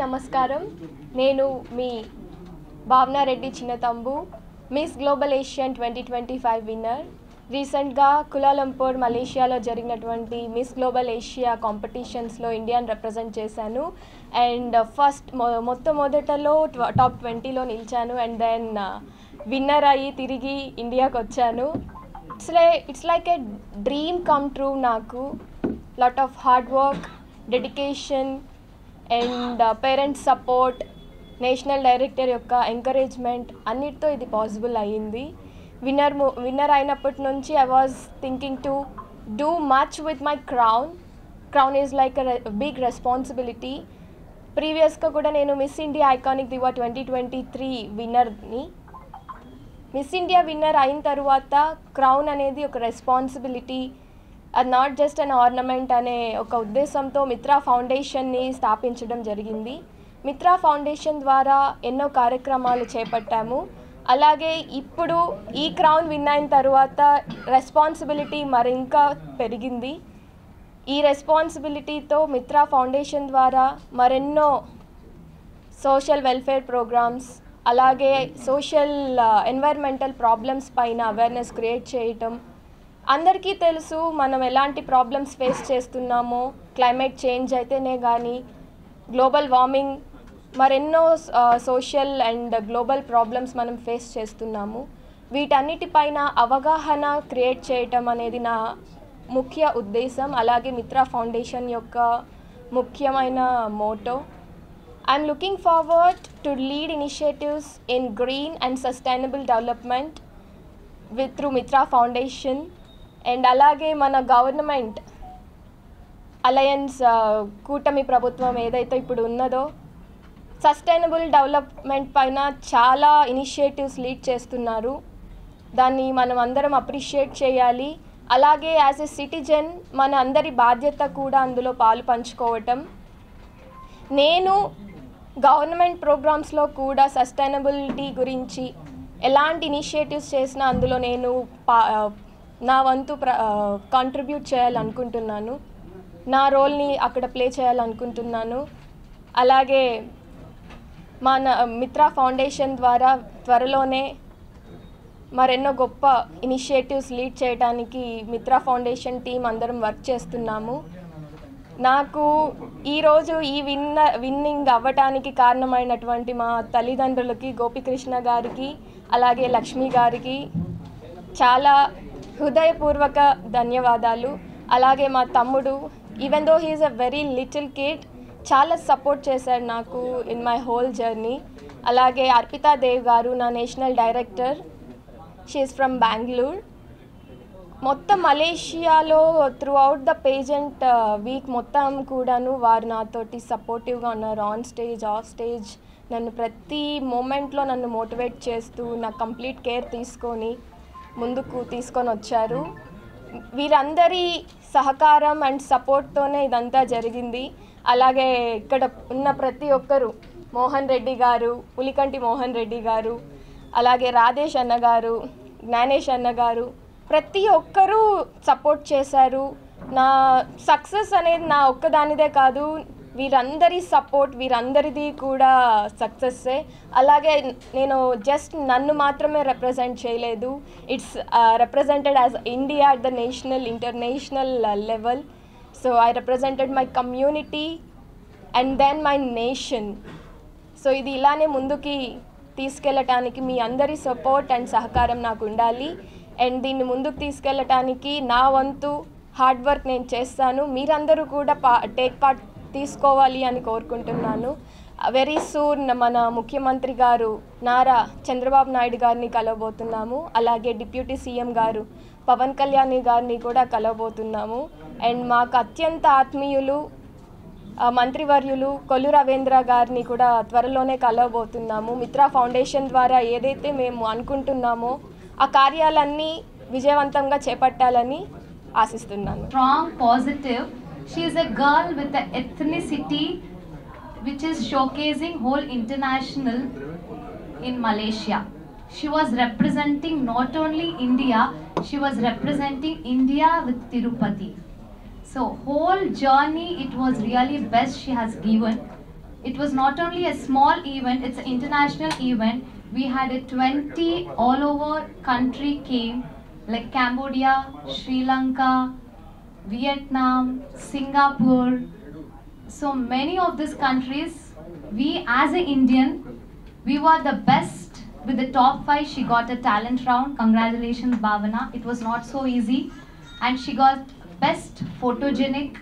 నమస్కారం. నేను మీ Bhavana Reddy Chinnathambu, miss global Asian 2025 winner. రీసెంట్గా కులాలంపూర్ మలేషియాలో జరిగినటువంటి మిస్ గ్లోబల్ ఏషియా కాంపిటీషన్స్లో ఇండియాని రిప్రజెంట్ చేశాను. అండ్ మొదటలో టాప్ 20లో నిలిచాను. అండ్ దెన్ విన్నర్ అయ్యి తిరిగి ఇండియాకి వచ్చాను. It's like a dream come true. నాకు lot of hard work, dedication and parents support, national director యొక్క ఎంకరేజ్మెంట్ అన్నిటితో ఇది పాసిబుల్ అయ్యింది. విన్నర్ అయినప్పటి నుంచి I was thinking to do much with my crown is like a big responsibility. ప్రీవియస్గా కూడా నేను మిస్ ఇండియా ఐకానిక్ దివా 2023 విన్నర్ని. మిస్ ఇండియా విన్నర్ అయిన తర్వాత క్రౌన్ అనేది ఒక రెస్పాన్సిబిలిటీ, అది నాట్ జస్ట్ అన్ ఆర్నమెంట్ అనే ఒక ఉద్దేశంతో మిత్రా ఫౌండేషన్ని స్థాపించడం జరిగింది. మిత్రా ఫౌండేషన్ ద్వారా ఎన్నో కార్యక్రమాలు చేపట్టాము. అలాగే ఇప్పుడు ఈ క్రౌన్ విన్ అయిన తర్వాత రెస్పాన్సిబిలిటీ మరింకా పెరిగింది. ఈ రెస్పాన్సిబిలిటీతో మిత్రా ఫౌండేషన్ ద్వారా మరెన్నో సోషల్ వెల్ఫేర్ ప్రోగ్రామ్స్, అలాగే సోషల్ ఎన్వైర్మెంటల్ ప్రాబ్లమ్స్ పైన అవేర్నెస్ క్రియేట్ చేయటం. అందరికీ తెలుసు మనం ఎలాంటి ప్రాబ్లమ్స్ ఫేస్ చేస్తున్నామో, క్లైమేట్ చేంజ్ అయితేనే కానీ, గ్లోబల్ వార్మింగ్, మరెన్నో సోషల్ అండ్ గ్లోబల్ ప్రాబ్లమ్స్ మనం ఫేస్ చేస్తున్నాము. వీటన్నిటిపైన అవగాహన క్రియేట్ చేయటం అనేది నా ముఖ్య ఉద్దేశం. అలాగే మిత్రా ఫౌండేషన్ యొక్క ముఖ్యమైన motto. I'm looking forward to lead initiatives in green and sustainable development through Mitra foundation. And అలాగే మన గవర్నమెంట్ అలయన్స్ కూటమి ప్రభుత్వం ఏదైతే ఇప్పుడు ఉన్నదో సస్టైనబుల్ డెవలప్మెంట్ పైన చాలా ఇనిషియేటివ్స్ లీడ్ చేస్తున్నారు. దాన్ని మనం అందరం అప్రిషియేట్ చేయాలి. అలాగే యాజ్ ఎ సిటిజన్ మన అందరి బాధ్యత కూడా అందులో పాలు పంచుకోవటం. నేను గవర్నమెంట్ ప్రోగ్రామ్స్లో కూడా సస్టైనబిలిటీ గురించి ఎలాంటి ఇనిషియేటివ్స్ చేసినా అందులో నేను నా వంతు కాంట్రిబ్యూట్ చేయాలనుకుంటున్నాను. నా రోల్ని అక్కడ ప్లే చేయాలనుకుంటున్నాను. అలాగే మన మిత్రా ఫౌండేషన్ ద్వారా త్వరలోనే మరెన్నో గొప్ప ఇనిషియేటివ్స్ లీడ్ చేయడానికి మిత్రా ఫౌండేషన్ టీం అందరం వర్క్ చేస్తున్నాము. నాకు ఈరోజు ఈ విన్నింగ్ అవ్వటానికి కారణమైనటువంటి మా తల్లిదండ్రులకి, గోపికృష్ణ గారికి, అలాగే లక్ష్మి గారికి చాలా హృదయపూర్వక ధన్యవాదాలు. అలాగే మా తమ్ముడు, even though he's a very little kid, చాలా సపోర్ట్ చేశాడు నాకు ఇన్ మై హోల్ జర్నీ. అలాగే అర్పితా దేవ్ గారు, నా national director, she is from Bengaluru. మొత్తం మలేషియాలో throughout the pageant week మొత్తం కూడాను వారు నాతోటి సపోర్టివ్గా ఉన్నారు. ఆన్ స్టేజ్, ఆఫ్ స్టేజ్ నన్ను ప్రతి మూమెంట్లో నన్ను మోటివేట్ చేస్తూ నా కంప్లీట్ కేర్ తీసుకొని ముందుకు తీసుకొని వచ్చారు. వీరందరి సహకారం అండ్ సపోర్ట్తోనే ఇదంతా జరిగింది. అలాగే ఇక్కడ ఉన్న ప్రతి ఒక్కరు, మోహన్ రెడ్డి గారు, పులికంటి మోహన్ రెడ్డి గారు, అలాగే రాధేష్ అన్నగారు, జ్ఞానేష్ అన్నగారు, ప్రతి ఒక్కరూ సపోర్ట్ చేశారు. నా సక్సెస్ అనేది నా ఒక్కదానిదే కాదు, వీరందరి సపోర్ట్, వీరందరిది కూడా సక్సెస్సే. అలాగే నేను జస్ట్ నన్ను మాత్రమే రిప్రజెంట్ చేయలేదు. It's represented as India at the national, international level. So I represented my community and then my nation. So ఇది ఇలానే ముందుకి తీసుకెళ్ళటానికి మీ అందరి సపోర్ట్ అండ్ సహకారం నాకు ఉండాలి. అండ్ దీన్ని ముందుకు తీసుకెళ్ళటానికి నా వంతు హార్డ్ వర్క్ నేను చేస్తాను. మీరందరూ కూడా టేక్ పార్ట్ తీసుకోవాలి అని కోరుకుంటున్నాను. వెరీ సూన్ మన ముఖ్యమంత్రి గారు నారా చంద్రబాబు నాయుడు గారిని కలవబోతున్నాము. అలాగే డిప్యూటీ సీఎం గారు పవన్ కళ్యాణ్ గారిని కూడా కలవబోతున్నాము. అండ్ మాకు అత్యంత ఆత్మీయులు మంత్రివర్యులు కొల్లు రవీంద్ర గారిని కూడా త్వరలోనే కలవబోతున్నాము. మిత్రా ఫౌండేషన్ ద్వారా ఏదైతే మేము అనుకుంటున్నామో ఆ కార్యాలన్నీ విజయవంతంగా చేపట్టాలని ఆశిస్తున్నాను. Strong positive. She is a girl with the ethnicity which is showcasing whole international in Malaysia. She was representing not only India, she was representing India with Tirupati. So whole journey, it was really best she has given. it was not only a small event, it's an international event. We had a 20 all over country came, like Cambodia, Sri Lanka, Vietnam, Singapore. So many of these countries, we as an Indian, we were the best with the top 5. She got a talent round. Congratulations, Bhavana. It was not so easy. And she got best photogenic,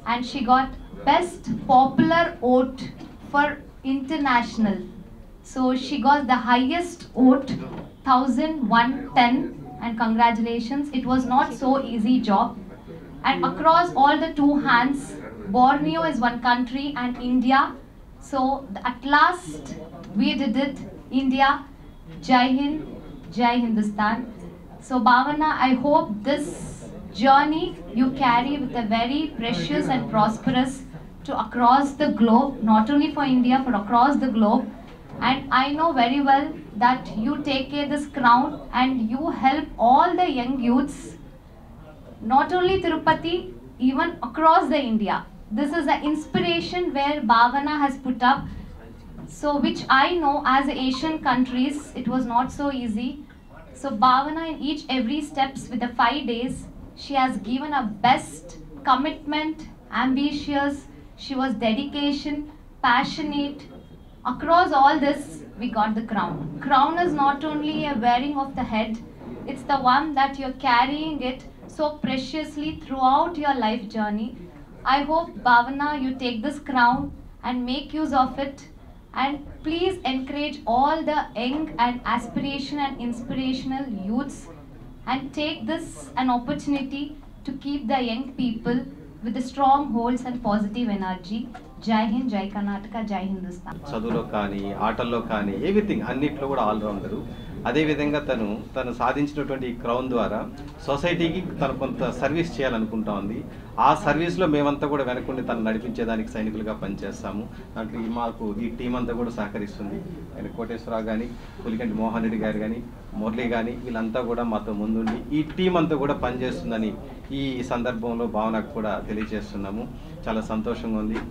and she got best popular vote for international. So she got the highest vote, 1110, and congratulations. It was not so easy job. And across all the two hands, Borneo is one country and India. So at last we did it. India, Jai Hind, Jai Hindustan. So Bhavana, I hope this journey you carry with a very precious and prosperous to across the globe, not only for India, but across the globe. And I know very well that you take care this crown and you help all the young youths, not only Tirupati, even across the India. This is an inspiration where Bhavana has put up. So which I know as Asian countries, it was not so easy. So Bhavana in each every steps with the 5 days, she has given her best commitment, ambitious, she was dedication, passionate. Across all this, we got the crown. Crown is not only a wearing of the head, it's the one that you're carrying it so preciously throughout your life journey. I hope Bhavana, you take this crown and make use of it, and please encourage all the young and aspiration and inspirational youths, and take this an opportunity to keep the young people with the strongholds and positive energy. Jai Hind, Jai Karnataka, Jai Hindustan. చదువులో కానీ ఆటల్లో కానీ everything అన్నిట్లో కూడా all-rounder. అదేవిధంగా తను సాధించినటువంటి ఈ క్రౌన్ ద్వారా సొసైటీకి తను కొంత సర్వీస్ చేయాలనుకుంటా ఉంది. ఆ సర్వీస్లో మేమంతా కూడా వెనకుండి తను నడిపించేదానికి సైనికులుగా పనిచేస్తాము. దాంట్లో మాకు ఈ టీం అంతా కూడా సహకరిస్తుంది. ఆయన కోటేశ్వరరావు కానీ, పులికంటి మోహన్ రెడ్డి గారు కానీ, మురళి కానీ, వీళ్ళంతా కూడా మాతో ముందుండి ఈ టీం అంతా కూడా పనిచేస్తుందని ఈ సందర్భంలో భావనకు కూడా తెలియజేస్తున్నాము. చాలా సంతోషంగా ఉంది.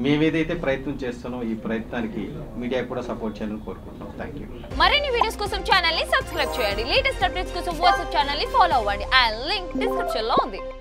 మేమేదైతే ప్రయత్నం చేస్తున్నామో ఈ ప్రయత్నానికి మీడియా కూడా సపోర్ట్ చేయాలని కోరుకుంటున్నాం. Thank you. మరిన్ని వీడియోస్ కోసం ఛానల్ ని సబ్స్క్రైబ్ చేయండి. లేటెస్ట్ అప్డేట్స్ కోసం వాట్సాప్ ఛానల్ ని ఫాలో అవ్వండి. ఆ లింక్ డిస్క్రిప్షన్ లో ఉంది.